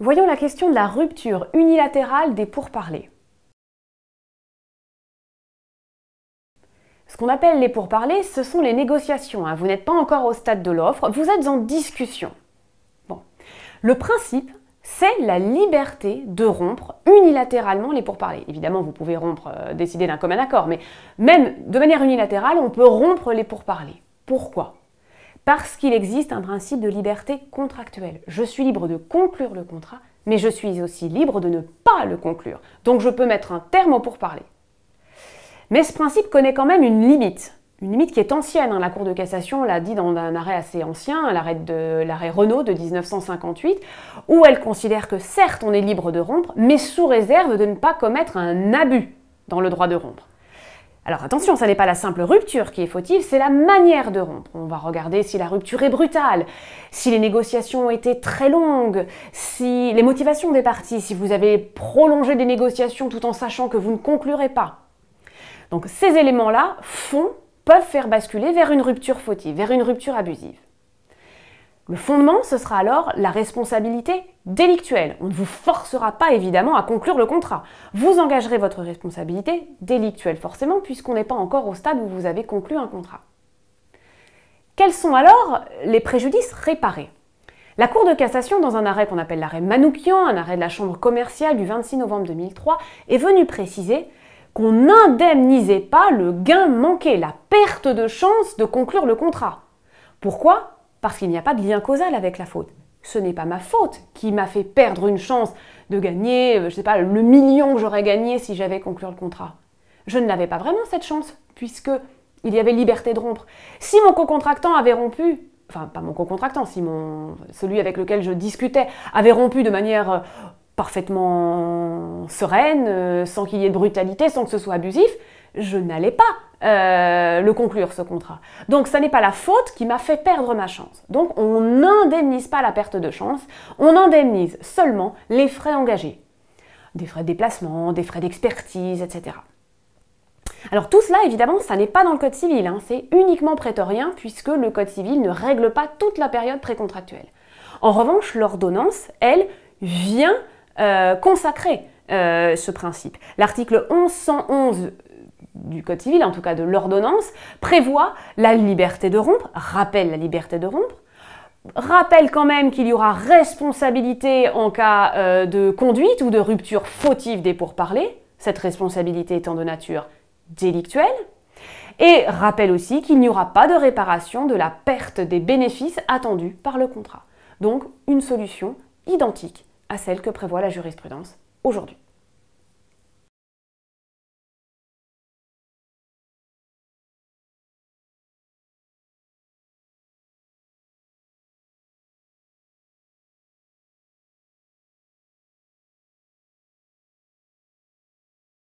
Voyons la question de la rupture unilatérale des pourparlers. Ce qu'on appelle les pourparlers, ce sont les négociations. Vous n'êtes pas encore au stade de l'offre, vous êtes en discussion. Bon. Le principe, c'est la liberté de rompre unilatéralement les pourparlers. Évidemment, vous pouvez rompre, décider d'un commun accord, mais même de manière unilatérale, on peut rompre les pourparlers. Pourquoi ? Parce qu'il existe un principe de liberté contractuelle. Je suis libre de conclure le contrat, mais je suis aussi libre de ne pas le conclure. Donc je peux mettre un terme aux pourparlers. Mais ce principe connaît quand même une limite qui est ancienne. La Cour de cassation l'a dit dans un arrêt assez ancien, l'arrêt Renault de 1958, où elle considère que certes on est libre de rompre, mais sous réserve de ne pas commettre un abus dans le droit de rompre. Alors attention, ça n'est pas la simple rupture qui est fautive, c'est la manière de rompre. On va regarder si la rupture est brutale, si les négociations ont été très longues, si les motivations des parties, si vous avez prolongé des négociations tout en sachant que vous ne conclurez pas. Donc ces éléments-là peuvent faire basculer vers une rupture fautive, vers une rupture abusive. Le fondement, ce sera alors la responsabilité délictuelle. On ne vous forcera pas évidemment à conclure le contrat. Vous engagerez votre responsabilité délictuelle forcément puisqu'on n'est pas encore au stade où vous avez conclu un contrat. Quels sont alors les préjudices réparés ? La Cour de cassation, dans un arrêt qu'on appelle l'arrêt Manoukian, un arrêt de la Chambre commerciale du 26 novembre 2003, est venue préciser qu'on n'indemnisait pas le gain manqué, la perte de chance de conclure le contrat. Pourquoi ? Parce qu'il n'y a pas de lien causal avec la faute. Ce n'est pas ma faute qui m'a fait perdre une chance de gagner, je ne sais pas, le million que j'aurais gagné si j'avais conclu le contrat. Je ne l'avais pas vraiment cette chance, puisqu'il y avait liberté de rompre. Si mon co-contractant avait rompu, enfin pas mon co-contractant, si celui avec lequel je discutais avait rompu de manière parfaitement sereine, sans qu'il y ait de brutalité, sans que ce soit abusif, je n'allais pas le conclure ce contrat. Donc ça n'est pas la faute qui m'a fait perdre ma chance. Donc on n'indemnise pas la perte de chance, on indemnise seulement les frais engagés. Des frais de déplacement, des frais d'expertise, etc. Alors tout cela, évidemment, ça n'est pas dans le Code civil, c'est uniquement prétorien puisque le Code civil ne règle pas toute la période précontractuelle. En revanche, l'ordonnance, elle, vient consacrer ce principe. L'article 1111 du Code civil, en tout cas de l'ordonnance, prévoit la liberté de rompre, rappelle la liberté de rompre, rappelle quand même qu'il y aura responsabilité en cas de conduite ou de rupture fautive des pourparlers, cette responsabilité étant de nature délictuelle, et rappelle aussi qu'il n'y aura pas de réparation de la perte des bénéfices attendus par le contrat. Donc une solution identique à celle que prévoit la jurisprudence aujourd'hui.